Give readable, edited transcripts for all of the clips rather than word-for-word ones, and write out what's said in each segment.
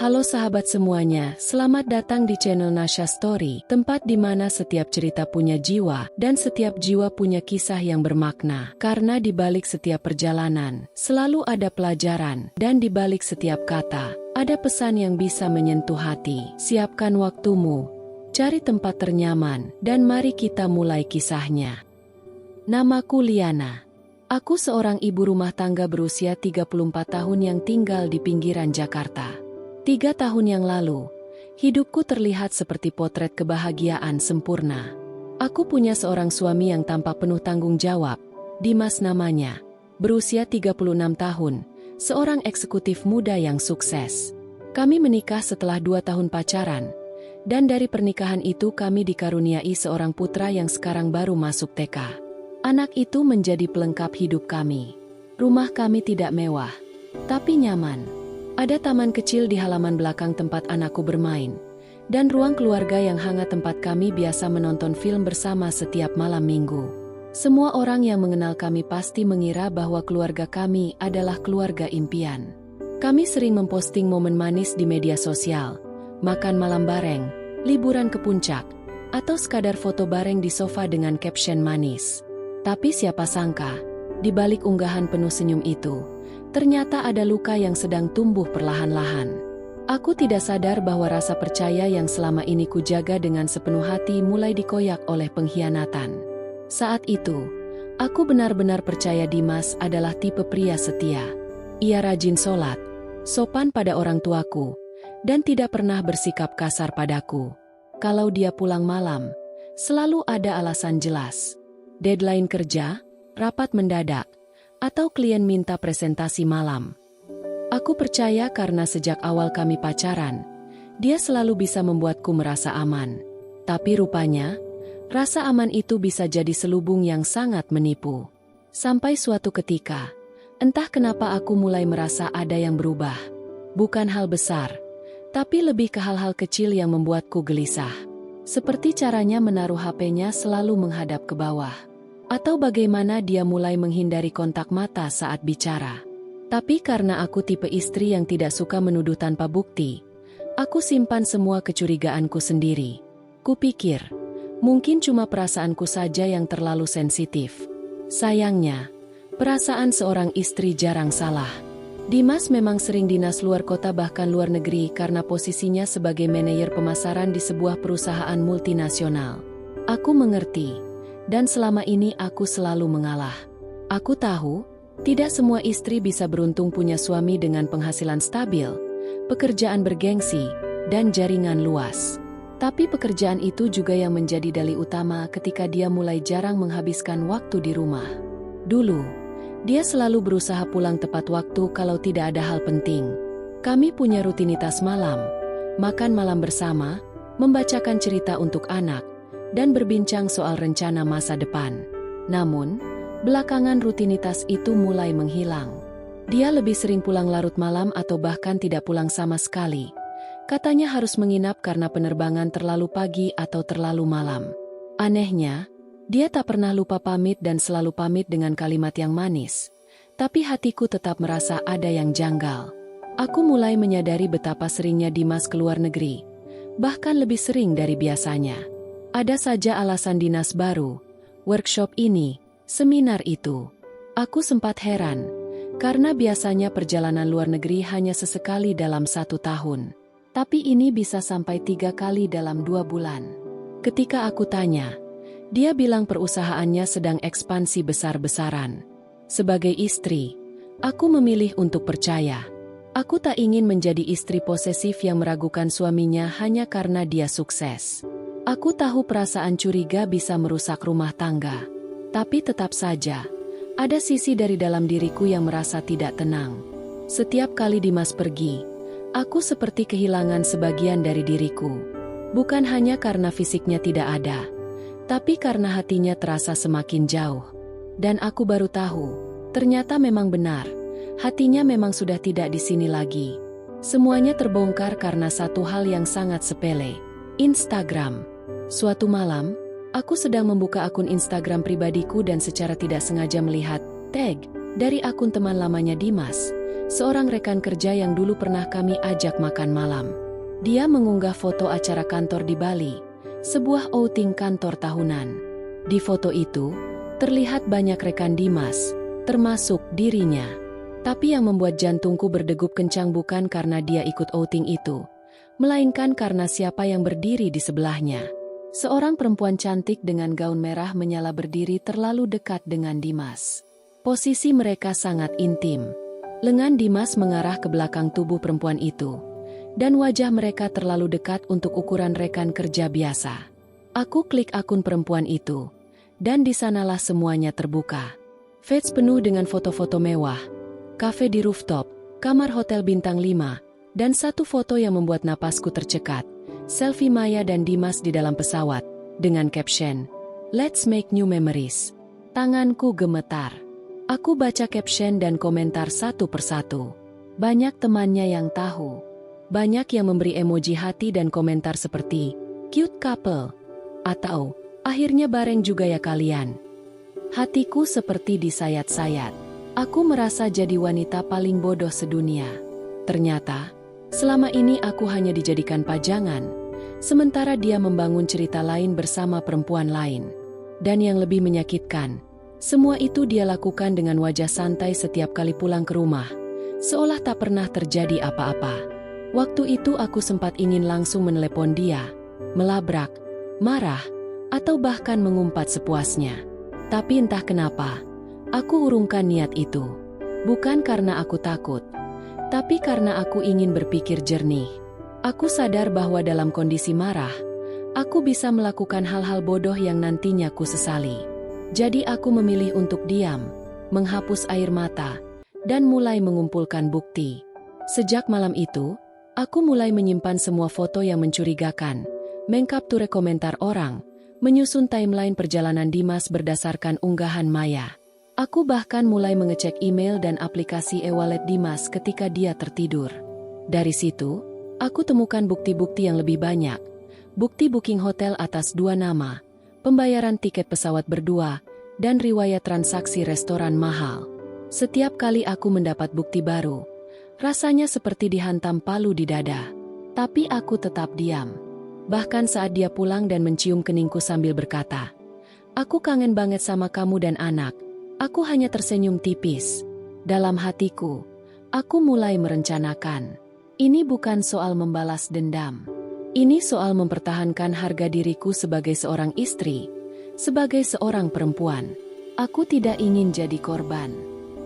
Halo sahabat semuanya, selamat datang di channel Nasha Story, tempat di mana setiap cerita punya jiwa, dan setiap jiwa punya kisah yang bermakna. Karena di balik setiap perjalanan, selalu ada pelajaran, dan di balik setiap kata, ada pesan yang bisa menyentuh hati. Siapkan waktumu, cari tempat ternyaman, dan mari kita mulai kisahnya. Namaku Liana. Aku seorang ibu rumah tangga berusia 34 tahun yang tinggal di pinggiran Jakarta. 3 tahun yang lalu, hidupku terlihat seperti potret kebahagiaan sempurna. Aku punya seorang suami yang tampak penuh tanggung jawab, Dimas namanya. Berusia 36 tahun, seorang eksekutif muda yang sukses. Kami menikah setelah 2 tahun pacaran, dan dari pernikahan itu kami dikaruniai seorang putra yang sekarang baru masuk TK. Anak itu menjadi pelengkap hidup kami. Rumah kami tidak mewah, tapi nyaman. Ada taman kecil di halaman belakang tempat anakku bermain, dan ruang keluarga yang hangat tempat kami biasa menonton film bersama setiap malam minggu. Semua orang yang mengenal kami pasti mengira bahwa keluarga kami adalah keluarga impian. Kami sering memposting momen manis di media sosial, makan malam bareng, liburan ke puncak, atau sekadar foto bareng di sofa dengan caption manis. Tapi siapa sangka, di balik unggahan penuh senyum itu, ternyata ada luka yang sedang tumbuh perlahan-lahan. Aku tidak sadar bahwa rasa percaya yang selama ini kujaga dengan sepenuh hati mulai dikoyak oleh pengkhianatan. Saat itu, aku benar-benar percaya Dimas adalah tipe pria setia. Ia rajin sholat, sopan pada orang tuaku, dan tidak pernah bersikap kasar padaku. Kalau dia pulang malam, selalu ada alasan jelas. Deadline kerja, rapat mendadak, atau klien minta presentasi malam. Aku percaya karena sejak awal kami pacaran, dia selalu bisa membuatku merasa aman. Tapi rupanya, rasa aman itu bisa jadi selubung yang sangat menipu. Sampai suatu ketika, entah kenapa aku mulai merasa ada yang berubah. Bukan hal besar, tapi lebih ke hal-hal kecil yang membuatku gelisah. Seperti caranya menaruh HP-nya selalu menghadap ke bawah. Atau bagaimana dia mulai menghindari kontak mata saat bicara. Tapi karena aku tipe istri yang tidak suka menuduh tanpa bukti, aku simpan semua kecurigaanku sendiri. Kupikir, mungkin cuma perasaanku saja yang terlalu sensitif. Sayangnya, perasaan seorang istri jarang salah. Dimas memang sering dinas luar kota bahkan luar negeri karena posisinya sebagai manajer pemasaran di sebuah perusahaan multinasional. Aku mengerti. Dan selama ini aku selalu mengalah. Aku tahu, tidak semua istri bisa beruntung punya suami dengan penghasilan stabil, pekerjaan bergengsi, dan jaringan luas. Tapi pekerjaan itu juga yang menjadi dalih utama ketika dia mulai jarang menghabiskan waktu di rumah. Dulu, dia selalu berusaha pulang tepat waktu kalau tidak ada hal penting. Kami punya rutinitas malam, makan malam bersama, membacakan cerita untuk anak, dan berbincang soal rencana masa depan. Namun, belakangan rutinitas itu mulai menghilang. Dia lebih sering pulang larut malam atau bahkan tidak pulang sama sekali. Katanya harus menginap karena penerbangan terlalu pagi atau terlalu malam. Anehnya, dia tak pernah lupa pamit dan selalu pamit dengan kalimat yang manis. Tapi hatiku tetap merasa ada yang janggal. Aku mulai menyadari betapa seringnya Dimas keluar negeri, bahkan lebih sering dari biasanya. Ada saja alasan dinas baru, workshop ini, seminar itu. Aku sempat heran, karena biasanya perjalanan luar negeri hanya sesekali dalam 1 tahun. Tapi ini bisa sampai 3 kali dalam 2 bulan. Ketika aku tanya, dia bilang perusahaannya sedang ekspansi besar-besaran. Sebagai istri, aku memilih untuk percaya. Aku tak ingin menjadi istri posesif yang meragukan suaminya hanya karena dia sukses. Aku tahu perasaan curiga bisa merusak rumah tangga. Tapi tetap saja, ada sisi dari dalam diriku yang merasa tidak tenang. Setiap kali Dimas pergi, aku seperti kehilangan sebagian dari diriku. Bukan hanya karena fisiknya tidak ada, tapi karena hatinya terasa semakin jauh. Dan aku baru tahu, ternyata memang benar, hatinya memang sudah tidak di sini lagi. Semuanya terbongkar karena satu hal yang sangat sepele, Instagram. Suatu malam, aku sedang membuka akun Instagram pribadiku dan secara tidak sengaja melihat tag Dari akun teman lamanya Dimas, seorang rekan kerja yang dulu pernah kami ajak makan malam. Dia mengunggah foto acara kantor di Bali, sebuah outing kantor tahunan. Di foto itu, terlihat banyak rekan Dimas, termasuk dirinya. Tapi yang membuat jantungku berdegup kencang bukan karena dia ikut outing itu, melainkan karena siapa yang berdiri di sebelahnya. Seorang perempuan cantik dengan gaun merah menyala berdiri terlalu dekat dengan Dimas. Posisi mereka sangat intim. Lengan Dimas mengarah ke belakang tubuh perempuan itu, dan wajah mereka terlalu dekat untuk ukuran rekan kerja biasa. Aku klik akun perempuan itu, dan di sanalah semuanya terbuka. Feeds penuh dengan foto-foto mewah, kafe di rooftop, kamar hotel bintang 5, dan satu foto yang membuat napasku tercekat. Selfie Maya dan Dimas di dalam pesawat, dengan caption, "Let's make new memories." Tanganku gemetar. Aku baca caption dan komentar satu persatu. Banyak temannya yang tahu. Banyak yang memberi emoji hati dan komentar seperti, "Cute couple." Atau, "Akhirnya bareng juga ya kalian." Hatiku seperti disayat-sayat. Aku merasa jadi wanita paling bodoh sedunia. Ternyata, selama ini aku hanya dijadikan pajangan, sementara dia membangun cerita lain bersama perempuan lain. Dan yang lebih menyakitkan, semua itu dia lakukan dengan wajah santai setiap kali pulang ke rumah, seolah tak pernah terjadi apa-apa. Waktu itu aku sempat ingin langsung menelepon dia, melabrak, marah, atau bahkan mengumpat sepuasnya. Tapi entah kenapa, aku urungkan niat itu. Bukan karena aku takut, tapi karena aku ingin berpikir jernih. Aku sadar bahwa dalam kondisi marah, aku bisa melakukan hal-hal bodoh yang nantinya ku sesali. Jadi aku memilih untuk diam, menghapus air mata, dan mulai mengumpulkan bukti. Sejak malam itu, aku mulai menyimpan semua foto yang mencurigakan, mengkapture komentar orang, menyusun timeline perjalanan Dimas berdasarkan unggahan Maya. Aku bahkan mulai mengecek email dan aplikasi e-wallet Dimas ketika dia tertidur. Dari situ, aku temukan bukti-bukti yang lebih banyak. Bukti booking hotel atas 2 nama, pembayaran tiket pesawat berdua, dan riwayat transaksi restoran mahal. Setiap kali aku mendapat bukti baru, rasanya seperti dihantam palu di dada. Tapi aku tetap diam. Bahkan saat dia pulang dan mencium keningku sambil berkata, "Aku kangen banget sama kamu dan anak." Aku hanya tersenyum tipis. Dalam hatiku, aku mulai merencanakan. Ini bukan soal membalas dendam. Ini soal mempertahankan harga diriku sebagai seorang istri, sebagai seorang perempuan. Aku tidak ingin jadi korban.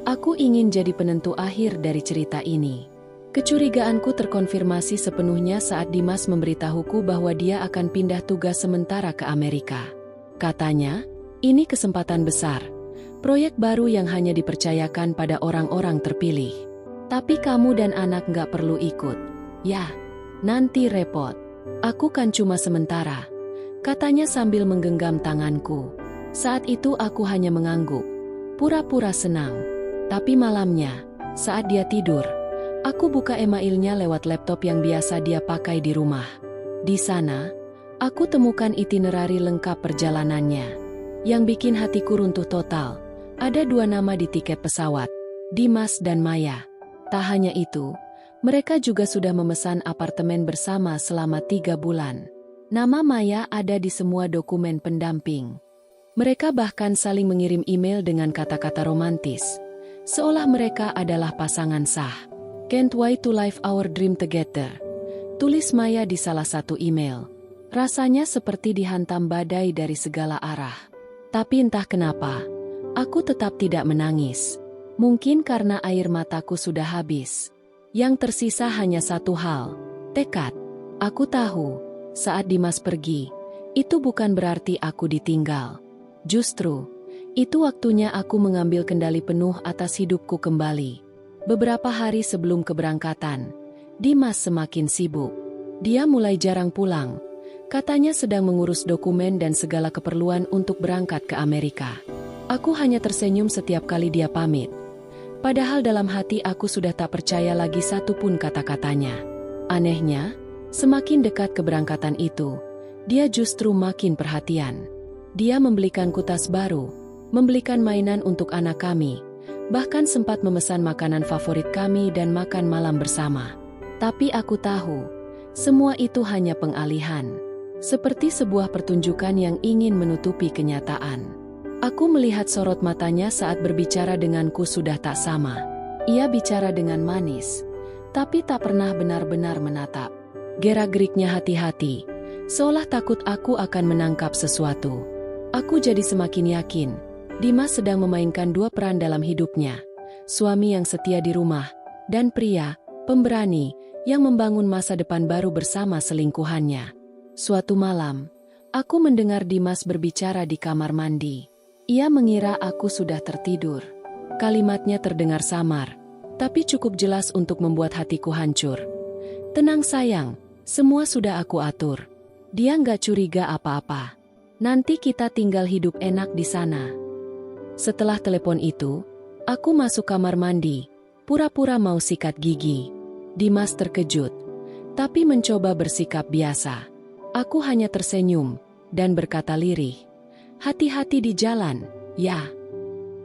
Aku ingin jadi penentu akhir dari cerita ini. Kecurigaanku terkonfirmasi sepenuhnya saat Dimas memberitahuku bahwa dia akan pindah tugas sementara ke Amerika. Katanya, ini kesempatan besar. Proyek baru yang hanya dipercayakan pada orang-orang terpilih. Tapi kamu dan anak nggak perlu ikut. Ya, nanti repot. Aku kan cuma sementara, katanya sambil menggenggam tanganku. Saat itu aku hanya mengangguk, pura-pura senang. Tapi malamnya, saat dia tidur, aku buka emailnya lewat laptop yang biasa dia pakai di rumah. Di sana, aku temukan itinerari lengkap perjalanannya. Yang bikin hatiku runtuh total, ada 2 nama di tiket pesawat, Dimas dan Maya. Tak hanya itu, mereka juga sudah memesan apartemen bersama selama 3 bulan. Nama Maya ada di semua dokumen pendamping. Mereka bahkan saling mengirim email dengan kata-kata romantis, seolah mereka adalah pasangan sah. "Can't wait to live our dream together," tulis Maya di salah satu email. Rasanya seperti dihantam badai dari segala arah. Tapi entah kenapa, aku tetap tidak menangis. Mungkin karena air mataku sudah habis. Yang tersisa hanya satu hal, tekad. Aku tahu, saat Dimas pergi, itu bukan berarti aku ditinggal. Justru, itu waktunya aku mengambil kendali penuh atas hidupku kembali. Beberapa hari sebelum keberangkatan, Dimas semakin sibuk. Dia mulai jarang pulang. Katanya sedang mengurus dokumen dan segala keperluan untuk berangkat ke Amerika. Aku hanya tersenyum setiap kali dia pamit. Padahal dalam hati aku sudah tak percaya lagi satu pun kata-katanya. Anehnya, semakin dekat keberangkatan itu, dia justru makin perhatian. Dia membelikanku tas baru, membelikan mainan untuk anak kami, Bahkan sempat memesan makanan favorit kami dan makan malam bersama. Tapi aku tahu, semua itu hanya pengalihan. Seperti sebuah pertunjukan yang ingin menutupi kenyataan. Aku melihat sorot matanya saat berbicara denganku sudah tak sama. Ia bicara dengan manis, tapi tak pernah benar-benar menatap. Gerak-geriknya hati-hati, seolah takut aku akan menangkap sesuatu. Aku jadi semakin yakin, Dimas sedang memainkan dua peran dalam hidupnya. Suami yang setia di rumah, dan pria, pemberani, yang membangun masa depan baru bersama selingkuhannya. Suatu malam, aku mendengar Dimas berbicara di kamar mandi. Ia mengira aku sudah tertidur. Kalimatnya terdengar samar, tapi cukup jelas untuk membuat hatiku hancur. Tenang sayang, semua sudah aku atur. Dia nggak curiga apa-apa. Nanti kita tinggal hidup enak di sana. Setelah telepon itu, aku masuk kamar mandi, pura-pura mau sikat gigi. Dimas terkejut, tapi mencoba bersikap biasa. Aku hanya tersenyum, dan berkata lirih, "Hati-hati di jalan, ya."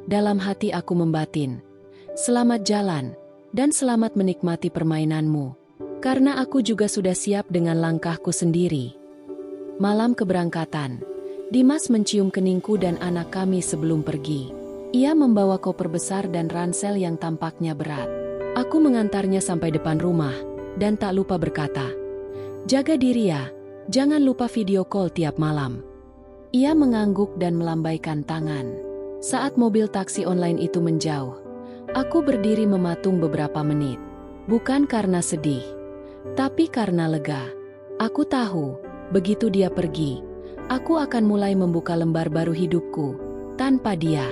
Dalam hati aku membatin, "Selamat jalan, dan selamat menikmati permainanmu." Karena aku juga sudah siap dengan langkahku sendiri. Malam keberangkatan, Dimas mencium keningku dan anak kami sebelum pergi. Ia membawa koper besar dan ransel yang tampaknya berat. Aku mengantarnya sampai depan rumah, dan tak lupa berkata, "Jaga diri ya, jangan lupa video call tiap malam." Ia mengangguk dan melambaikan tangan. Saat mobil taksi online itu menjauh, aku berdiri mematung beberapa menit. Bukan karena sedih, tapi karena lega. Aku tahu, begitu dia pergi, aku akan mulai membuka lembar baru hidupku, tanpa dia.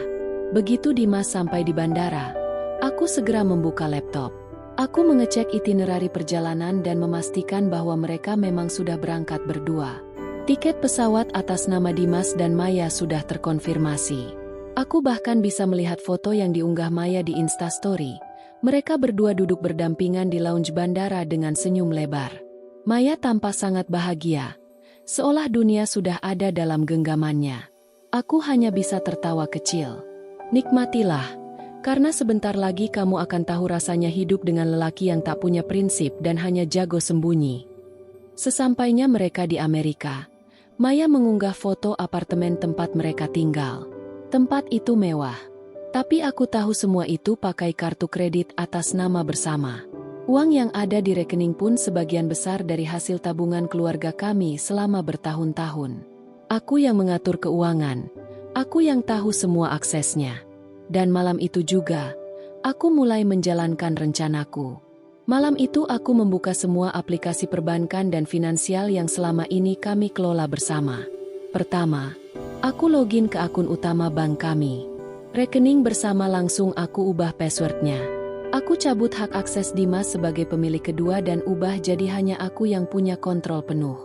Begitu Dimas sampai di bandara, aku segera membuka laptop. Aku mengecek itinerari perjalanan dan memastikan bahwa mereka memang sudah berangkat berdua. Tiket pesawat atas nama Dimas dan Maya sudah terkonfirmasi. Aku bahkan bisa melihat foto yang diunggah Maya di Instastory. Mereka berdua duduk berdampingan di lounge bandara dengan senyum lebar. Maya tampak sangat bahagia, seolah dunia sudah ada dalam genggamannya. Aku hanya bisa tertawa kecil. Nikmatilah, karena sebentar lagi kamu akan tahu rasanya hidup dengan lelaki yang tak punya prinsip dan hanya jago sembunyi. Sesampainya mereka di Amerika, Maya mengunggah foto apartemen tempat mereka tinggal. Tempat itu mewah. Tapi aku tahu semua itu pakai kartu kredit atas nama bersama. Uang yang ada di rekening pun sebagian besar dari hasil tabungan keluarga kami selama bertahun-tahun. Aku yang mengatur keuangan. Aku yang tahu semua aksesnya. Dan malam itu juga, aku mulai menjalankan rencanaku. Malam itu aku membuka semua aplikasi perbankan dan finansial yang selama ini kami kelola bersama. Pertama, aku login ke akun utama bank kami. Rekening bersama langsung aku ubah passwordnya. Aku cabut hak akses Dimas sebagai pemilik kedua dan ubah jadi hanya aku yang punya kontrol penuh.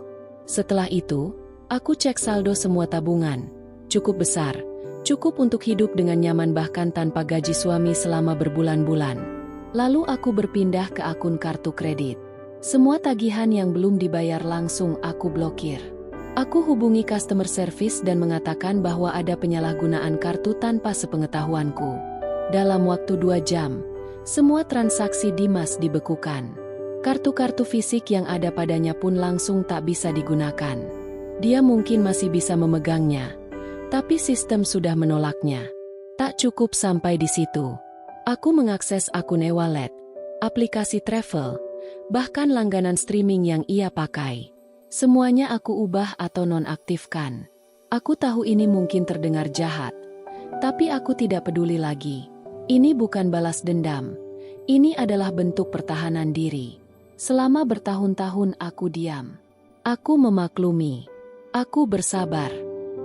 Setelah itu, aku cek saldo semua tabungan. Cukup besar, cukup untuk hidup dengan nyaman bahkan tanpa gaji suami selama berbulan-bulan. Lalu aku berpindah ke akun kartu kredit. Semua tagihan yang belum dibayar langsung aku blokir. Aku hubungi customer service dan mengatakan bahwa ada penyalahgunaan kartu tanpa sepengetahuanku. Dalam waktu 2 jam, semua transaksi Dimas dibekukan. Kartu-kartu fisik yang ada padanya pun langsung tak bisa digunakan. Dia mungkin masih bisa memegangnya, tapi sistem sudah menolaknya. Tak cukup sampai di situ. Aku mengakses akun e-wallet, aplikasi travel, bahkan langganan streaming yang ia pakai. Semuanya aku ubah atau nonaktifkan. Aku tahu ini mungkin terdengar jahat, tapi aku tidak peduli lagi. Ini bukan balas dendam. Ini adalah bentuk pertahanan diri. Selama bertahun-tahun aku diam. Aku memaklumi. Aku bersabar.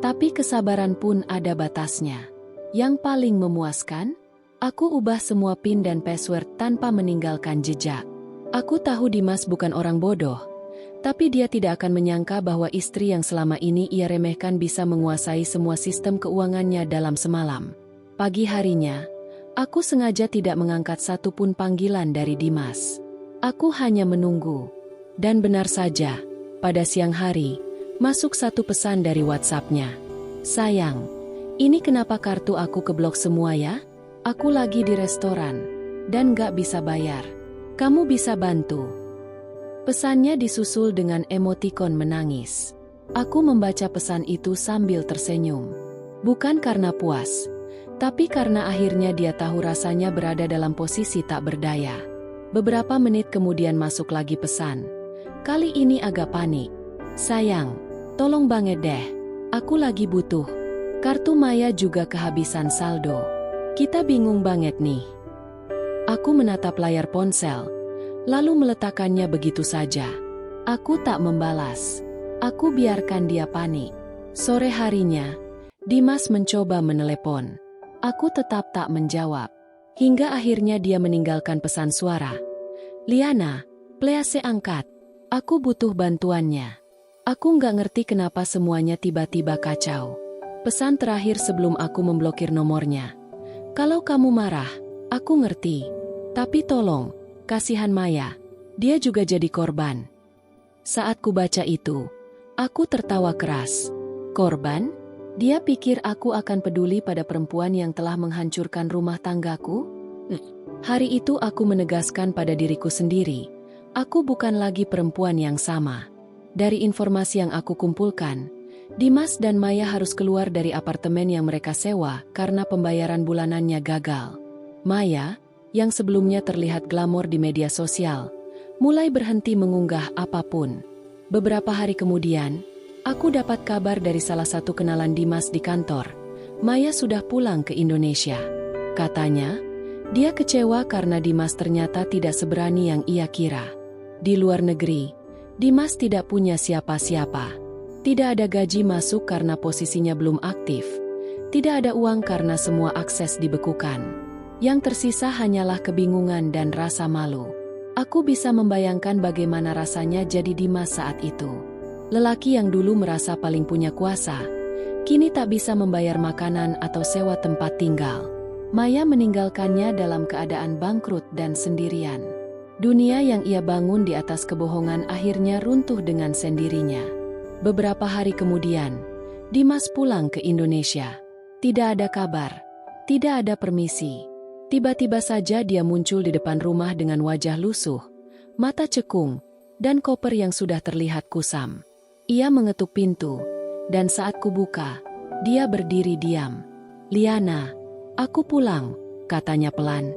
Tapi kesabaran pun ada batasnya. Yang paling memuaskan, aku ubah semua PIN dan password tanpa meninggalkan jejak. Aku tahu Dimas bukan orang bodoh. Tapi dia tidak akan menyangka bahwa istri yang selama ini ia remehkan bisa menguasai semua sistem keuangannya dalam semalam. Pagi harinya, aku sengaja tidak mengangkat satupun panggilan dari Dimas. Aku hanya menunggu. Dan benar saja, pada siang hari, masuk satu pesan dari WhatsApp-nya. "Sayang, ini kenapa kartu aku keblok semua ya? Aku lagi di restoran, dan gak bisa bayar. Kamu bisa bantu?" Pesannya disusul dengan emotikon menangis. Aku membaca pesan itu sambil tersenyum. Bukan karena puas, tapi karena akhirnya dia tahu rasanya berada dalam posisi tak berdaya. Beberapa menit kemudian masuk lagi pesan. Kali ini agak panik. "Sayang, tolong banget deh. Aku lagi butuh. Kartu Maya juga kehabisan saldo. Kita bingung banget nih." Aku menatap layar ponsel, lalu meletakkannya begitu saja. Aku tak membalas. Aku biarkan dia panik. Sore harinya, Dimas mencoba menelepon. Aku tetap tak menjawab. Hingga akhirnya dia meninggalkan pesan suara. "Liana, please angkat. Aku butuh bantuannya." Aku nggak ngerti kenapa semuanya tiba-tiba kacau. Pesan terakhir sebelum aku memblokir nomornya. "Kalau kamu marah, aku ngerti. Tapi tolong, kasihan Maya. Dia juga jadi korban." Saat ku baca itu, aku tertawa keras. Korban? Dia pikir aku akan peduli pada perempuan yang telah menghancurkan rumah tanggaku? Hari itu aku menegaskan pada diriku sendiri, aku bukan lagi perempuan yang sama. Dari informasi yang aku kumpulkan, Dimas dan Maya harus keluar dari apartemen yang mereka sewa karena pembayaran bulanannya gagal. Maya, yang sebelumnya terlihat glamor di media sosial, mulai berhenti mengunggah apapun. Beberapa hari kemudian, aku dapat kabar dari salah satu kenalan Dimas di kantor. Maya sudah pulang ke Indonesia. Katanya, dia kecewa karena Dimas ternyata tidak seberani yang ia kira. Di luar negeri, Dimas tidak punya siapa-siapa. Tidak ada gaji masuk karena posisinya belum aktif. Tidak ada uang karena semua akses dibekukan. Yang tersisa hanyalah kebingungan dan rasa malu. Aku bisa membayangkan bagaimana rasanya jadi Dimas saat itu. Lelaki yang dulu merasa paling punya kuasa, kini tak bisa membayar makanan atau sewa tempat tinggal. Maya meninggalkannya dalam keadaan bangkrut dan sendirian. Dunia yang ia bangun di atas kebohongan akhirnya runtuh dengan sendirinya. Beberapa hari kemudian, Dimas pulang ke Indonesia. Tidak ada kabar, tidak ada permisi. Tiba-tiba saja dia muncul di depan rumah dengan wajah lusuh, mata cekung, dan koper yang sudah terlihat kusam. Ia mengetuk pintu, dan saat kubuka, dia berdiri diam. "Liana, aku pulang," katanya pelan.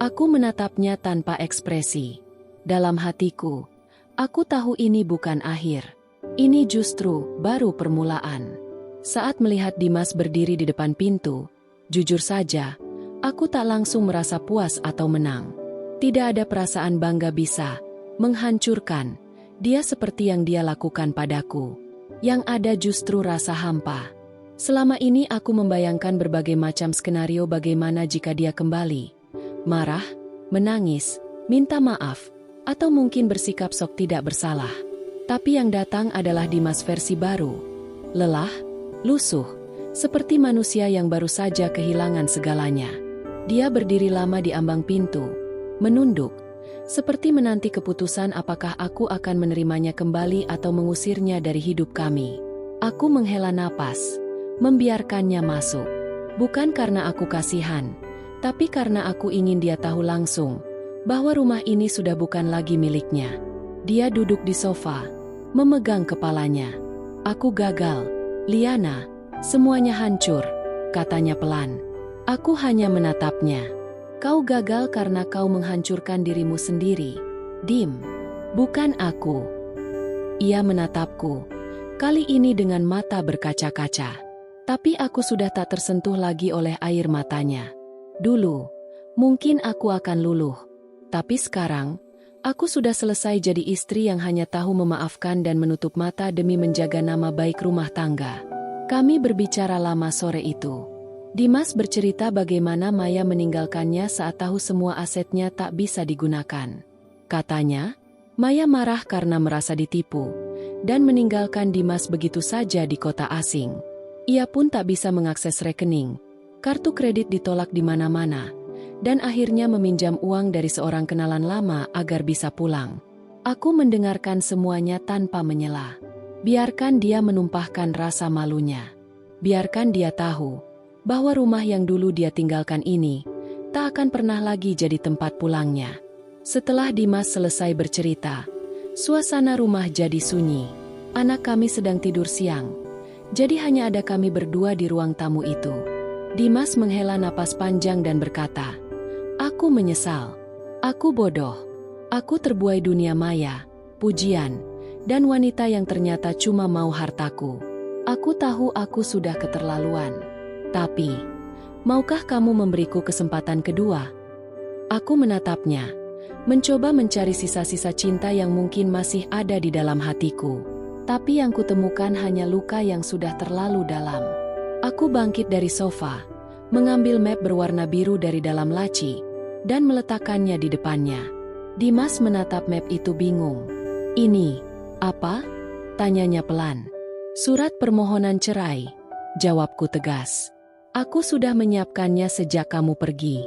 Aku menatapnya tanpa ekspresi. Dalam hatiku, aku tahu ini bukan akhir. Ini justru baru permulaan. Saat melihat Dimas berdiri di depan pintu, jujur saja, aku tak langsung merasa puas atau menang. Tidak ada perasaan bangga bisa menghancurkan dia seperti yang dia lakukan padaku. Yang ada justru rasa hampa. Selama ini aku membayangkan berbagai macam skenario bagaimana jika dia kembali. Marah, menangis, minta maaf, atau mungkin bersikap sok tidak bersalah. Tapi yang datang adalah Dimas versi baru. Lelah, lusuh, seperti manusia yang baru saja kehilangan segalanya. Dia berdiri lama di ambang pintu, menunduk, seperti menanti keputusan apakah aku akan menerimanya kembali atau mengusirnya dari hidup kami. Aku menghela napas, membiarkannya masuk. Bukan karena aku kasihan, tapi karena aku ingin dia tahu langsung bahwa rumah ini sudah bukan lagi miliknya. Dia duduk di sofa, memegang kepalanya. "Aku gagal, Liana, semuanya hancur," katanya pelan. Aku hanya menatapnya. "Kau gagal karena kau menghancurkan dirimu sendiri, Dim. Bukan aku." Ia menatapku, kali ini dengan mata berkaca-kaca. Tapi aku sudah tak tersentuh lagi oleh air matanya. Dulu, mungkin aku akan luluh. Tapi sekarang, aku sudah selesai jadi istri yang hanya tahu memaafkan dan menutup mata demi menjaga nama baik rumah tangga. Kami berbicara lama sore itu. Dimas bercerita bagaimana Maya meninggalkannya saat tahu semua asetnya tak bisa digunakan. Katanya, Maya marah karena merasa ditipu, dan meninggalkan Dimas begitu saja di kota asing. Ia pun tak bisa mengakses rekening. Kartu kredit ditolak di mana-mana, dan akhirnya meminjam uang dari seorang kenalan lama agar bisa pulang. Aku mendengarkan semuanya tanpa menyela. Biarkan dia menumpahkan rasa malunya. Biarkan dia tahu bahwa rumah yang dulu dia tinggalkan ini tak akan pernah lagi jadi tempat pulangnya. Setelah Dimas selesai bercerita, suasana rumah jadi sunyi. Anak kami sedang tidur siang, jadi hanya ada kami berdua di ruang tamu itu. Dimas menghela napas panjang dan berkata, "Aku menyesal. Aku bodoh. Aku terbuai dunia maya, pujian, dan wanita yang ternyata cuma mau hartaku. Aku tahu aku sudah keterlaluan. Tapi, maukah kamu memberiku kesempatan kedua?" Aku menatapnya, mencoba mencari sisa-sisa cinta yang mungkin masih ada di dalam hatiku. Tapi yang kutemukan hanya luka yang sudah terlalu dalam. Aku bangkit dari sofa, mengambil map berwarna biru dari dalam laci, dan meletakkannya di depannya. Dimas menatap map itu bingung. "Ini, apa?" tanyanya pelan. "Surat permohonan cerai," jawabku tegas. "Aku sudah menyiapkannya sejak kamu pergi."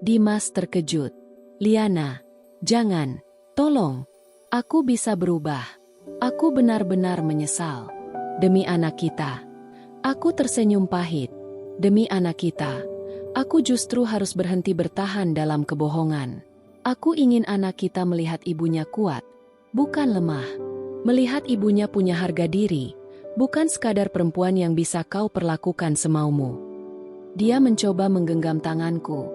Dimas terkejut. "Liana, jangan, tolong. Aku bisa berubah. Aku benar-benar menyesal. Demi anak kita." Aku tersenyum pahit. "Demi anak kita, aku justru harus berhenti bertahan dalam kebohongan. Aku ingin anak kita melihat ibunya kuat, bukan lemah. Melihat ibunya punya harga diri, bukan sekadar perempuan yang bisa kau perlakukan semaumu." Dia mencoba menggenggam tanganku,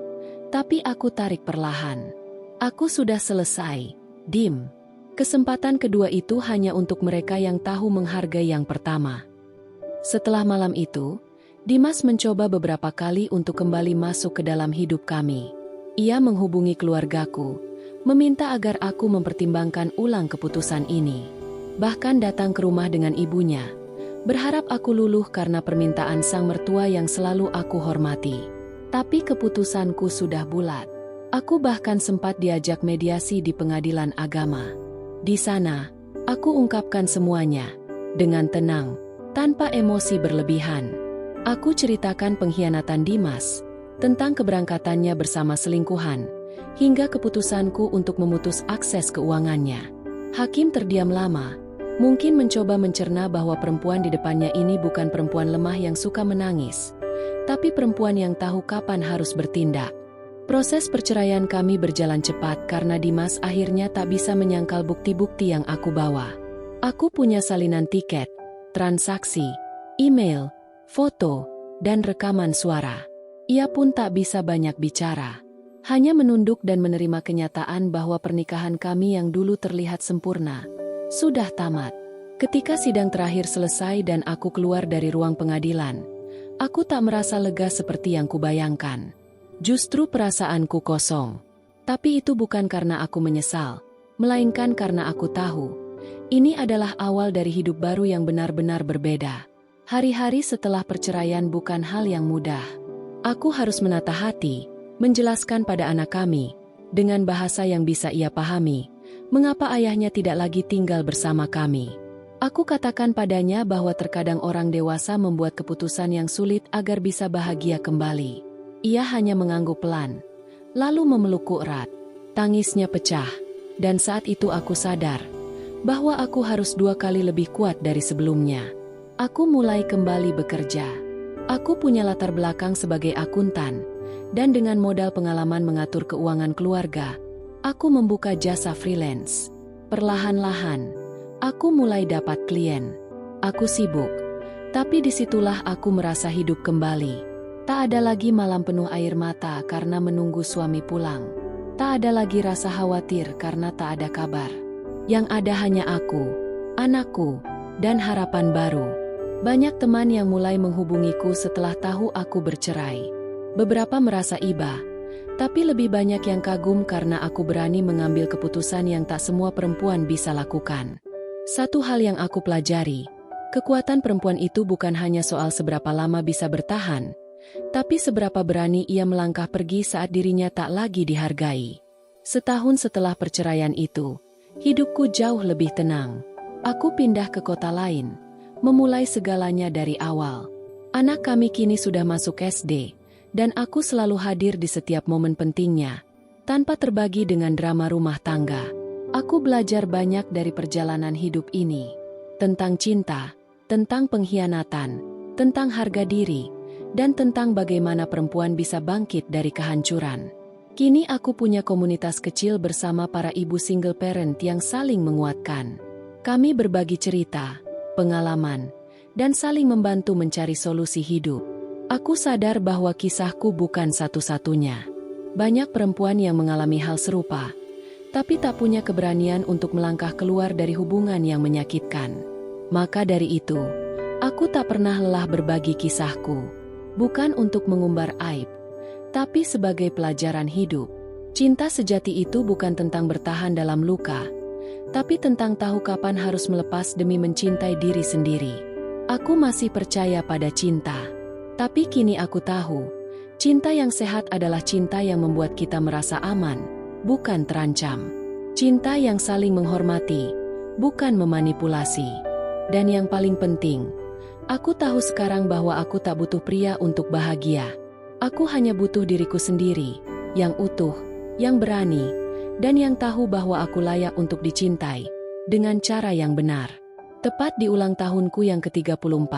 tapi aku tarik perlahan. "Aku sudah selesai, Dim. Kesempatan kedua itu hanya untuk mereka yang tahu menghargai yang pertama." Setelah malam itu, Dimas mencoba beberapa kali untuk kembali masuk ke dalam hidup kami. Ia menghubungi keluargaku, meminta agar aku mempertimbangkan ulang keputusan ini. Bahkan datang ke rumah dengan ibunya, berharap aku luluh karena permintaan sang mertua yang selalu aku hormati. Tapi keputusanku sudah bulat. Aku bahkan sempat diajak mediasi di pengadilan agama. Di sana, aku ungkapkan semuanya, dengan tenang, tanpa emosi berlebihan. Aku ceritakan pengkhianatan Dimas, tentang keberangkatannya bersama selingkuhan, hingga keputusanku untuk memutus akses keuangannya. Hakim terdiam lama, mungkin mencoba mencerna bahwa perempuan di depannya ini bukan perempuan lemah yang suka menangis, tapi perempuan yang tahu kapan harus bertindak. Proses perceraian kami berjalan cepat karena Dimas akhirnya tak bisa menyangkal bukti-bukti yang aku bawa. Aku punya salinan tiket, transaksi, email, foto, dan rekaman suara. Ia pun tak bisa banyak bicara. Hanya menunduk dan menerima kenyataan bahwa pernikahan kami yang dulu terlihat sempurna sudah tamat. Ketika sidang terakhir selesai dan aku keluar dari ruang pengadilan, aku tak merasa lega seperti yang kubayangkan. Justru perasaanku kosong. Tapi itu bukan karena aku menyesal, melainkan karena aku tahu ini adalah awal dari hidup baru yang benar-benar berbeda. Hari-hari setelah perceraian bukan hal yang mudah. Aku harus menata hati, menjelaskan pada anak kami, dengan bahasa yang bisa ia pahami, mengapa ayahnya tidak lagi tinggal bersama kami. Aku katakan padanya bahwa terkadang orang dewasa membuat keputusan yang sulit agar bisa bahagia kembali. Ia hanya mengangguk pelan, lalu memelukku erat. Tangisnya pecah, dan saat itu aku sadar bahwa aku harus 2 kali lebih kuat dari sebelumnya. Aku mulai kembali bekerja. Aku punya latar belakang sebagai akuntan, dan dengan modal pengalaman mengatur keuangan keluarga, aku membuka jasa freelance. Perlahan-lahan, aku mulai dapat klien. Aku sibuk, tapi disitulah aku merasa hidup kembali. Tak ada lagi malam penuh air mata karena menunggu suami pulang. Tak ada lagi rasa khawatir karena tak ada kabar. Yang ada hanya aku, anakku, dan harapan baru. Banyak teman yang mulai menghubungiku setelah tahu aku bercerai. Beberapa merasa iba, tapi lebih banyak yang kagum karena aku berani mengambil keputusan yang tak semua perempuan bisa lakukan. Satu hal yang aku pelajari, kekuatan perempuan itu bukan hanya soal seberapa lama bisa bertahan, tapi seberapa berani ia melangkah pergi saat dirinya tak lagi dihargai. Setahun setelah perceraian itu, hidupku jauh lebih tenang. Aku pindah ke kota lain, memulai segalanya dari awal. Anak kami kini sudah masuk SD, dan aku selalu hadir di setiap momen pentingnya, tanpa terbagi dengan drama rumah tangga. Aku belajar banyak dari perjalanan hidup ini, tentang cinta, tentang pengkhianatan, tentang harga diri, dan tentang bagaimana perempuan bisa bangkit dari kehancuran. Kini aku punya komunitas kecil bersama para ibu single parent yang saling menguatkan. Kami berbagi cerita, pengalaman, dan saling membantu mencari solusi hidup. Aku sadar bahwa kisahku bukan satu-satunya. Banyak perempuan yang mengalami hal serupa, tapi tak punya keberanian untuk melangkah keluar dari hubungan yang menyakitkan. Maka dari itu, aku tak pernah lelah berbagi kisahku. Bukan untuk mengumbar aib, tapi sebagai pelajaran hidup. Cinta sejati itu bukan tentang bertahan dalam luka, tapi tentang tahu kapan harus melepas demi mencintai diri sendiri. Aku masih percaya pada cinta, tapi kini aku tahu, cinta yang sehat adalah cinta yang membuat kita merasa aman, bukan terancam. Cinta yang saling menghormati, bukan memanipulasi. Dan yang paling penting, aku tahu sekarang bahwa aku tak butuh pria untuk bahagia. Aku hanya butuh diriku sendiri, yang utuh, yang berani, dan yang tahu bahwa aku layak untuk dicintai, dengan cara yang benar. Tepat di ulang tahunku yang ke-34,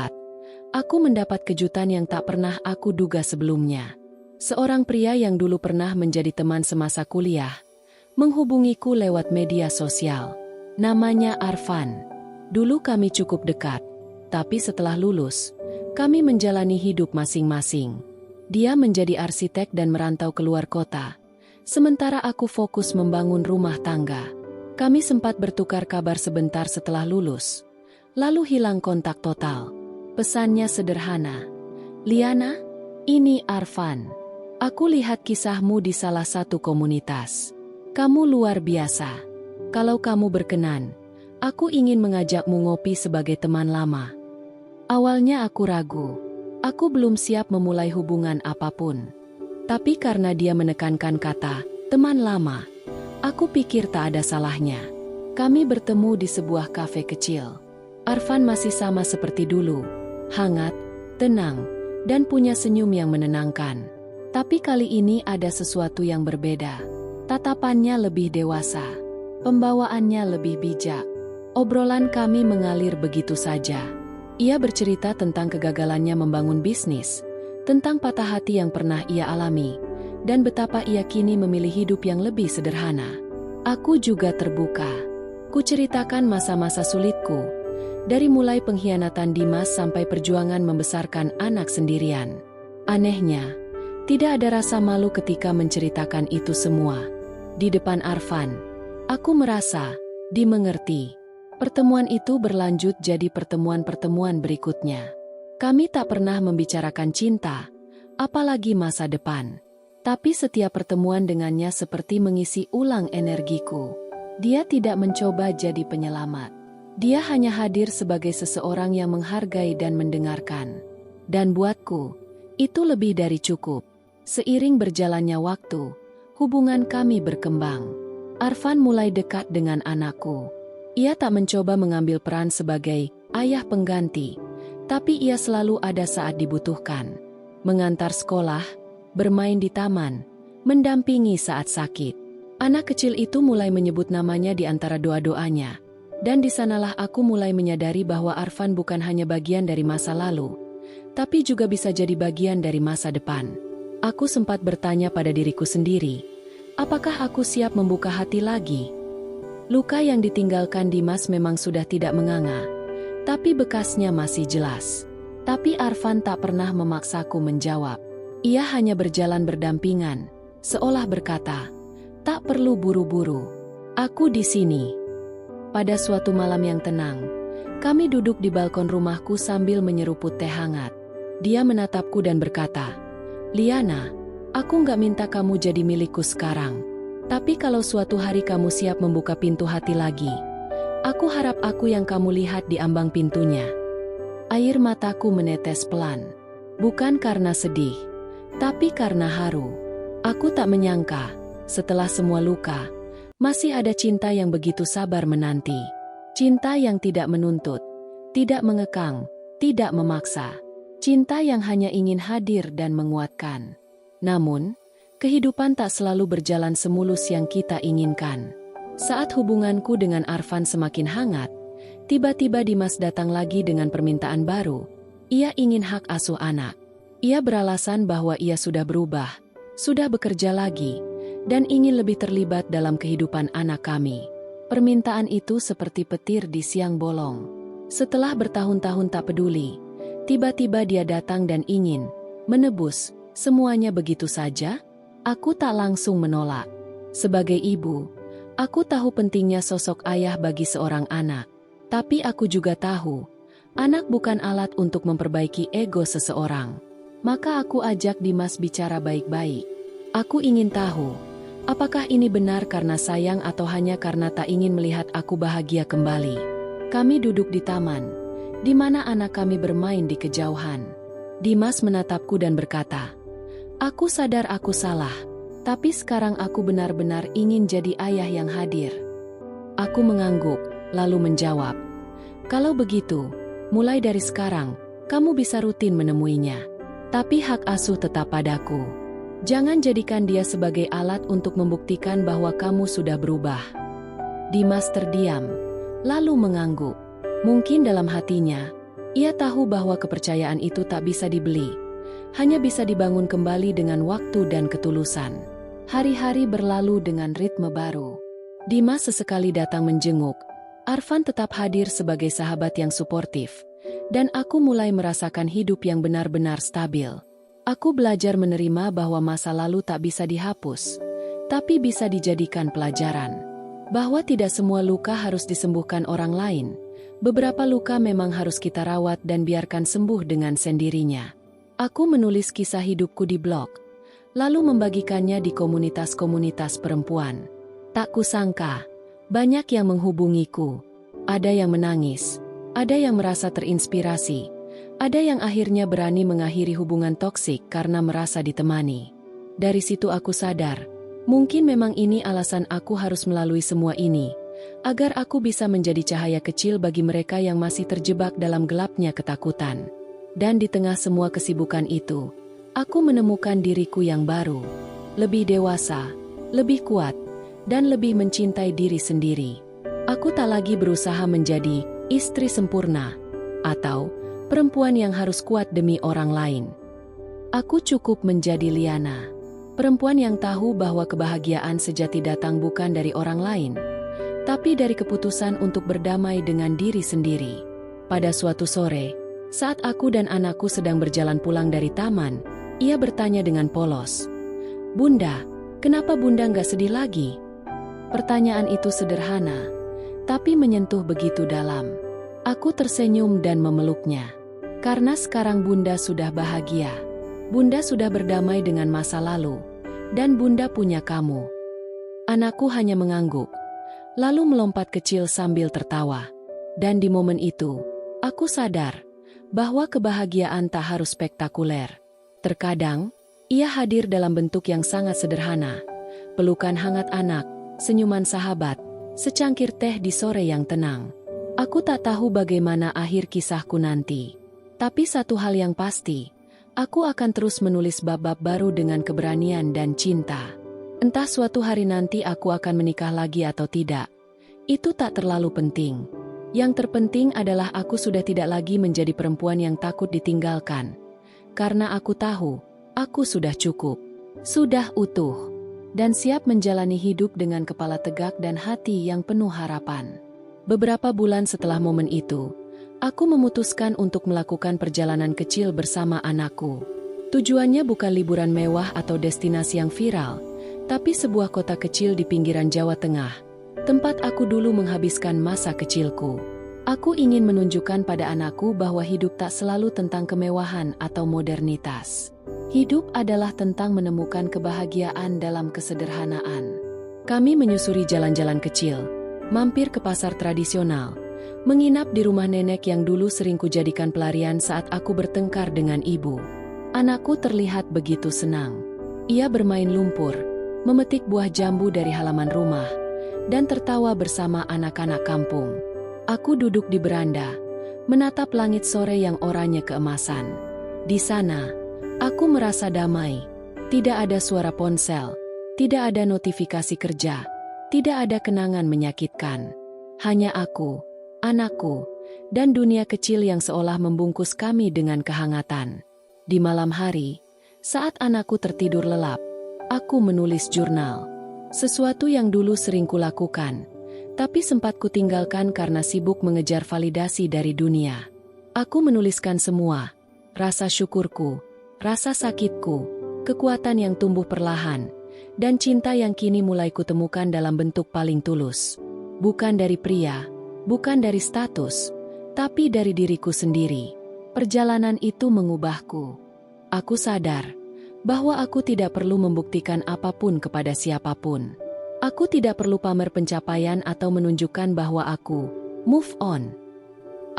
aku mendapat kejutan yang tak pernah aku duga sebelumnya. Seorang pria yang dulu pernah menjadi teman semasa kuliah, menghubungiku lewat media sosial. Namanya Arfan. Dulu kami cukup dekat, tapi setelah lulus, kami menjalani hidup masing-masing. Dia menjadi arsitek dan merantau keluar kota, sementara aku fokus membangun rumah tangga. Kami sempat bertukar kabar sebentar setelah lulus, lalu hilang kontak total. Pesannya sederhana, "Liana, ini Arfan. Aku lihat kisahmu di salah satu komunitas. Kamu luar biasa. Kalau kamu berkenan, aku ingin mengajakmu ngopi sebagai teman lama." Awalnya aku ragu. Aku belum siap memulai hubungan apapun. Tapi karena dia menekankan kata, "teman lama," aku pikir tak ada salahnya. Kami bertemu di sebuah kafe kecil. Arfan masih sama seperti dulu, hangat, tenang, dan punya senyum yang menenangkan. Tapi kali ini ada sesuatu yang berbeda. Tatapannya lebih dewasa, pembawaannya lebih bijak. Obrolan kami mengalir begitu saja. Ia bercerita tentang kegagalannya membangun bisnis, tentang patah hati yang pernah ia alami, dan betapa ia kini memilih hidup yang lebih sederhana. Aku juga terbuka. Kuceritakan masa-masa sulitku, dari mulai pengkhianatan Dimas sampai perjuangan membesarkan anak sendirian. Anehnya, tidak ada rasa malu ketika menceritakan itu semua. Di depan Arfan, aku merasa dimengerti. Pertemuan itu berlanjut jadi pertemuan-pertemuan berikutnya. Kami tak pernah membicarakan cinta, apalagi masa depan. Tapi setiap pertemuan dengannya seperti mengisi ulang energiku. Dia tidak mencoba jadi penyelamat. Dia hanya hadir sebagai seseorang yang menghargai dan mendengarkan. Dan buatku, itu lebih dari cukup. Seiring berjalannya waktu, hubungan kami berkembang. Arfan mulai dekat dengan anakku. Ia tak mencoba mengambil peran sebagai ayah pengganti, tapi ia selalu ada saat dibutuhkan. Mengantar sekolah, bermain di taman, mendampingi saat sakit. Anak kecil itu mulai menyebut namanya di antara doa-doanya. Dan di sanalah aku mulai menyadari bahwa Arfan bukan hanya bagian dari masa lalu, tapi juga bisa jadi bagian dari masa depan. Aku sempat bertanya pada diriku sendiri, apakah aku siap membuka hati lagi? Luka yang ditinggalkan Dimas memang sudah tidak menganga, tapi bekasnya masih jelas. Tapi Arfan tak pernah memaksaku menjawab. Ia hanya berjalan berdampingan, seolah berkata, "Tak perlu buru-buru. Aku di sini." Pada suatu malam yang tenang, kami duduk di balkon rumahku sambil menyeruput teh hangat. Dia menatapku dan berkata, "Liana, aku nggak minta kamu jadi milikku sekarang. Tapi kalau suatu hari kamu siap membuka pintu hati lagi, aku harap aku yang kamu lihat di ambang pintunya." Air mataku menetes pelan. Bukan karena sedih, tapi karena haru. Aku tak menyangka, setelah semua luka, masih ada cinta yang begitu sabar menanti. Cinta yang tidak menuntut, tidak mengekang, tidak memaksa. Cinta yang hanya ingin hadir dan menguatkan. Namun, kehidupan tak selalu berjalan semulus yang kita inginkan. Saat hubunganku dengan Arfan semakin hangat, tiba-tiba Dimas datang lagi dengan permintaan baru. Ia ingin hak asuh anak. Ia beralasan bahwa ia sudah berubah, sudah bekerja lagi, dan ingin lebih terlibat dalam kehidupan anak kami. Permintaan itu seperti petir di siang bolong. Setelah bertahun-tahun tak peduli, tiba-tiba dia datang dan ingin menebus semuanya begitu saja. Aku tak langsung menolak. Sebagai ibu, aku tahu pentingnya sosok ayah bagi seorang anak. Tapi aku juga tahu, anak bukan alat untuk memperbaiki ego seseorang. Maka aku ajak Dimas bicara baik-baik. Aku ingin tahu, apakah ini benar karena sayang atau hanya karena tak ingin melihat aku bahagia kembali. Kami duduk di taman, di mana anak kami bermain di kejauhan. Dimas menatapku dan berkata, "Aku sadar aku salah, tapi sekarang aku benar-benar ingin jadi ayah yang hadir." Aku mengangguk, lalu menjawab, "Kalau begitu, mulai dari sekarang, kamu bisa rutin menemuinya. Tapi hak asuh tetap padaku. Jangan jadikan dia sebagai alat untuk membuktikan bahwa kamu sudah berubah." Dimas terdiam, lalu mengangguk. Mungkin dalam hatinya, ia tahu bahwa kepercayaan itu tak bisa dibeli, hanya bisa dibangun kembali dengan waktu dan ketulusan. Hari-hari berlalu dengan ritme baru. Dimas sesekali datang menjenguk. Arfan tetap hadir sebagai sahabat yang suportif, dan aku mulai merasakan hidup yang benar-benar stabil. Aku belajar menerima bahwa masa lalu tak bisa dihapus, tapi bisa dijadikan pelajaran. Bahwa tidak semua luka harus disembuhkan orang lain. Beberapa luka memang harus kita rawat dan biarkan sembuh dengan sendirinya. Aku menulis kisah hidupku di blog, lalu membagikannya di komunitas-komunitas perempuan. Tak kusangka, banyak yang menghubungiku. Ada yang menangis, ada yang merasa terinspirasi, ada yang akhirnya berani mengakhiri hubungan toksik karena merasa ditemani. Dari situ aku sadar, mungkin memang ini alasan aku harus melalui semua ini, agar aku bisa menjadi cahaya kecil bagi mereka yang masih terjebak dalam gelapnya ketakutan. Dan di tengah semua kesibukan itu, aku menemukan diriku yang baru, lebih dewasa, lebih kuat, dan lebih mencintai diri sendiri. Aku tak lagi berusaha menjadi istri sempurna, atau perempuan yang harus kuat demi orang lain. Aku cukup menjadi Liana, perempuan yang tahu bahwa kebahagiaan sejati datang bukan dari orang lain, tapi dari keputusan untuk berdamai dengan diri sendiri. Pada suatu sore, saat aku dan anakku sedang berjalan pulang dari taman, ia bertanya dengan polos, "Bunda, kenapa Bunda nggak sedih lagi?" Pertanyaan itu sederhana, tapi menyentuh begitu dalam. Aku tersenyum dan memeluknya. Karena sekarang Bunda sudah bahagia. Bunda sudah berdamai dengan masa lalu, dan Bunda punya kamu. Anakku hanya mengangguk, lalu melompat kecil sambil tertawa. Dan di momen itu, aku sadar bahwa kebahagiaan tak harus spektakuler. Terkadang, ia hadir dalam bentuk yang sangat sederhana. Pelukan hangat anak, senyuman sahabat, secangkir teh di sore yang tenang. Aku tak tahu bagaimana akhir kisahku nanti. Tapi satu hal yang pasti, aku akan terus menulis bab-bab baru dengan keberanian dan cinta. Entah suatu hari nanti aku akan menikah lagi atau tidak, itu tak terlalu penting. Yang terpenting adalah aku sudah tidak lagi menjadi perempuan yang takut ditinggalkan. Karena aku tahu, aku sudah cukup, sudah utuh, dan siap menjalani hidup dengan kepala tegak dan hati yang penuh harapan. Beberapa bulan setelah momen itu, aku memutuskan untuk melakukan perjalanan kecil bersama anakku. Tujuannya bukan liburan mewah atau destinasi yang viral, tapi sebuah kota kecil di pinggiran Jawa Tengah, tempat aku dulu menghabiskan masa kecilku. Aku ingin menunjukkan pada anakku bahwa hidup tak selalu tentang kemewahan atau modernitas. Hidup adalah tentang menemukan kebahagiaan dalam kesederhanaan. Kami menyusuri jalan-jalan kecil, mampir ke pasar tradisional, menginap di rumah nenek yang dulu sering kujadikan pelarian saat aku bertengkar dengan ibu. Anakku terlihat begitu senang. Ia bermain lumpur, memetik buah jambu dari halaman rumah, dan tertawa bersama anak-anak kampung. Aku duduk di beranda, menatap langit sore yang oranye keemasan. Di sana, aku merasa damai. Tidak ada suara ponsel, tidak ada notifikasi kerja, tidak ada kenangan menyakitkan. Hanya aku, anakku, dan dunia kecil yang seolah membungkus kami dengan kehangatan. Di malam hari, saat anakku tertidur lelap, aku menulis jurnal. Sesuatu yang dulu sering kulakukan, tapi sempat kutinggalkan karena sibuk mengejar validasi dari dunia. Aku menuliskan semua, rasa syukurku, rasa sakitku, kekuatan yang tumbuh perlahan, dan cinta yang kini mulai kutemukan dalam bentuk paling tulus. Bukan dari pria, bukan dari status, tapi dari diriku sendiri. Perjalanan itu mengubahku. Aku sadar bahwa aku tidak perlu membuktikan apapun kepada siapapun. Aku tidak perlu pamer pencapaian atau menunjukkan bahwa aku move on.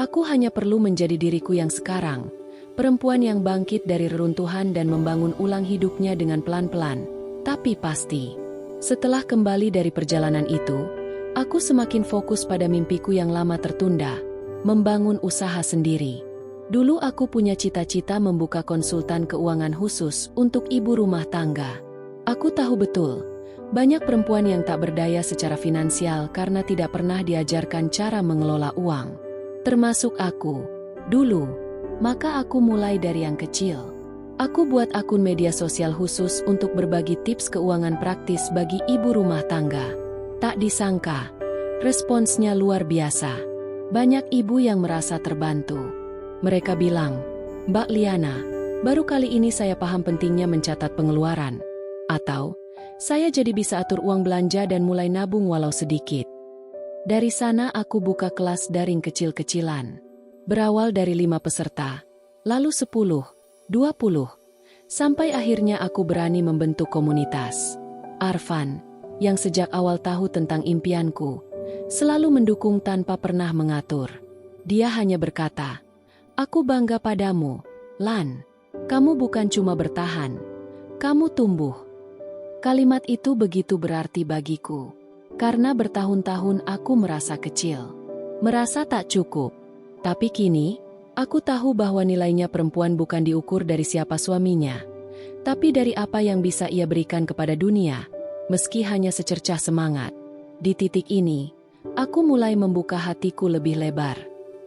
Aku hanya perlu menjadi diriku yang sekarang, perempuan yang bangkit dari reruntuhan dan membangun ulang hidupnya dengan pelan-pelan, tapi pasti. Setelah kembali dari perjalanan itu, aku semakin fokus pada mimpiku yang lama tertunda, membangun usaha sendiri. Dulu aku punya cita-cita membuka konsultan keuangan khusus untuk ibu rumah tangga. Aku tahu betul, banyak perempuan yang tak berdaya secara finansial karena tidak pernah diajarkan cara mengelola uang. Termasuk aku. Dulu, maka aku mulai dari yang kecil. Aku buat akun media sosial khusus untuk berbagi tips keuangan praktis bagi ibu rumah tangga. Tak disangka, responsnya luar biasa. Banyak ibu yang merasa terbantu. Mereka bilang, "Mbak Liana, baru kali ini saya paham pentingnya mencatat pengeluaran." Atau, "Saya jadi bisa atur uang belanja dan mulai nabung walau sedikit." Dari sana aku buka kelas daring kecil-kecilan. Berawal dari 5 peserta, lalu 10, 20, sampai akhirnya aku berani membentuk komunitas. Arfan, yang sejak awal tahu tentang impianku, selalu mendukung tanpa pernah mengatur. Dia hanya berkata, "Aku bangga padamu, Lan. Kamu bukan cuma bertahan, kamu tumbuh." Kalimat itu begitu berarti bagiku. Karena bertahun-tahun aku merasa kecil, merasa tak cukup. Tapi kini, aku tahu bahwa nilainya perempuan bukan diukur dari siapa suaminya, tapi dari apa yang bisa ia berikan kepada dunia, meski hanya secercah semangat. Di titik ini, aku mulai membuka hatiku lebih lebar.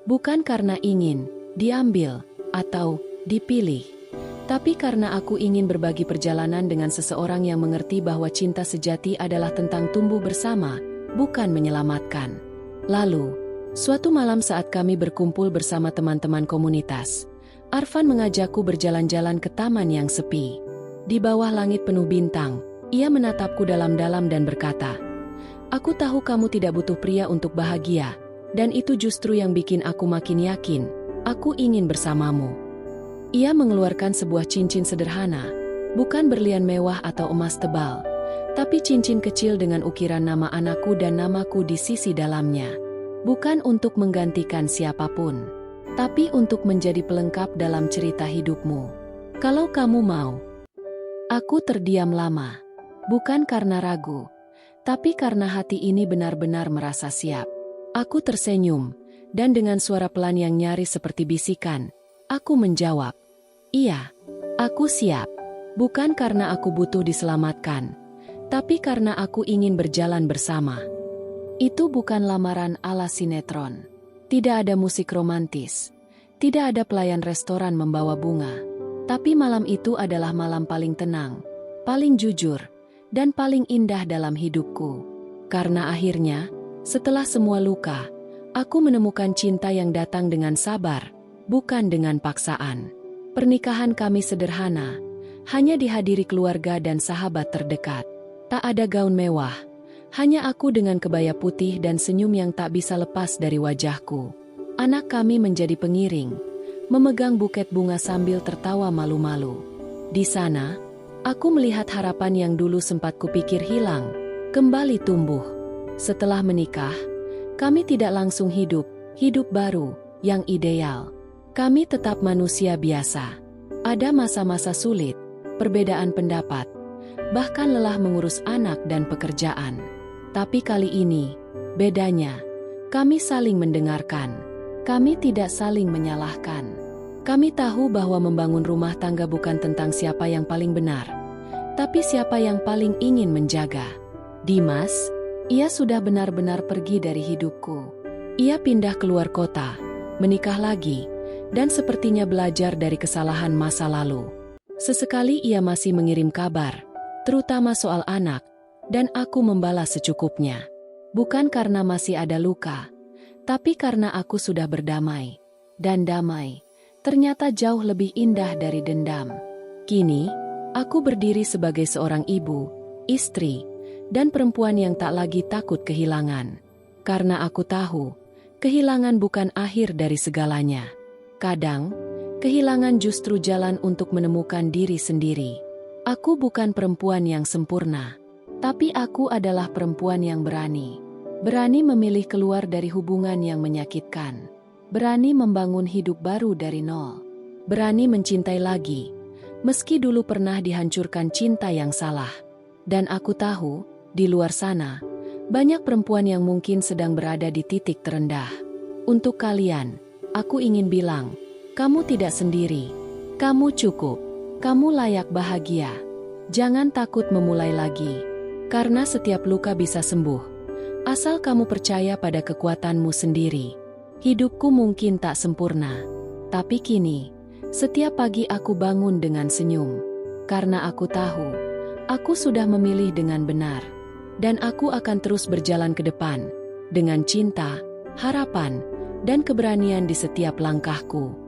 Bukan karena ingin diambil atau dipilih, tapi karena aku ingin berbagi perjalanan dengan seseorang yang mengerti bahwa cinta sejati adalah tentang tumbuh bersama, bukan menyelamatkan. Lalu, suatu malam saat kami berkumpul bersama teman-teman komunitas, Arfan mengajakku berjalan-jalan ke taman yang sepi. Di bawah langit penuh bintang, ia menatapku dalam-dalam dan berkata, "Aku tahu kamu tidak butuh pria untuk bahagia, dan itu justru yang bikin aku makin yakin. Aku ingin bersamamu." Ia mengeluarkan sebuah cincin sederhana, bukan berlian mewah atau emas tebal, tapi cincin kecil dengan ukiran nama anakku dan namaku di sisi dalamnya. Bukan untuk menggantikan siapapun, tapi untuk menjadi pelengkap dalam cerita hidupmu. Kalau kamu mau. Aku terdiam lama, bukan karena ragu, tapi karena hati ini benar-benar merasa siap. Aku tersenyum, dan dengan suara pelan yang nyaris seperti bisikan, aku menjawab, "Iya, aku siap." Bukan karena aku butuh diselamatkan, tapi karena aku ingin berjalan bersama. Itu bukan lamaran ala sinetron. Tidak ada musik romantis. Tidak ada pelayan restoran membawa bunga. Tapi malam itu adalah malam paling tenang, paling jujur, dan paling indah dalam hidupku. Karena akhirnya, setelah semua luka, aku menemukan cinta yang datang dengan sabar, bukan dengan paksaan. Pernikahan kami sederhana, hanya dihadiri keluarga dan sahabat terdekat. Tak ada gaun mewah, hanya aku dengan kebaya putih dan senyum yang tak bisa lepas dari wajahku. Anak kami menjadi pengiring, memegang buket bunga sambil tertawa malu-malu. Di sana, aku melihat harapan yang dulu sempat kupikir hilang, kembali tumbuh. Setelah menikah, kami tidak langsung hidup baru, yang ideal. Kami tetap manusia biasa. Ada masa-masa sulit, perbedaan pendapat, bahkan lelah mengurus anak dan pekerjaan. Tapi kali ini, bedanya, kami saling mendengarkan. Kami tidak saling menyalahkan. Kami tahu bahwa membangun rumah tangga bukan tentang siapa yang paling benar, tapi siapa yang paling ingin menjaga. Dimas, ia sudah benar-benar pergi dari hidupku. Ia pindah keluar kota, menikah lagi, dan sepertinya belajar dari kesalahan masa lalu. Sesekali ia masih mengirim kabar, terutama soal anak, dan aku membalas secukupnya. Bukan karena masih ada luka, tapi karena aku sudah berdamai. Dan damai, ternyata jauh lebih indah dari dendam. Kini, aku berdiri sebagai seorang ibu, istri, dan perempuan yang tak lagi takut kehilangan. Karena aku tahu, kehilangan bukan akhir dari segalanya. Kadang, kehilangan justru jalan untuk menemukan diri sendiri. Aku bukan perempuan yang sempurna, tapi aku adalah perempuan yang berani. Berani memilih keluar dari hubungan yang menyakitkan. Berani membangun hidup baru dari nol. Berani mencintai lagi, meski dulu pernah dihancurkan cinta yang salah. Dan aku tahu, di luar sana, banyak perempuan yang mungkin sedang berada di titik terendah. Untuk kalian, aku ingin bilang, kamu tidak sendiri. Kamu cukup. Kamu layak bahagia. Jangan takut memulai lagi. Karena setiap luka bisa sembuh. Asal kamu percaya pada kekuatanmu sendiri. Hidupku mungkin tak sempurna. Tapi kini, setiap pagi aku bangun dengan senyum. Karena aku tahu, aku sudah memilih dengan benar. Dan aku akan terus berjalan ke depan. Dengan cinta, harapan, dan keberanian di setiap langkahku.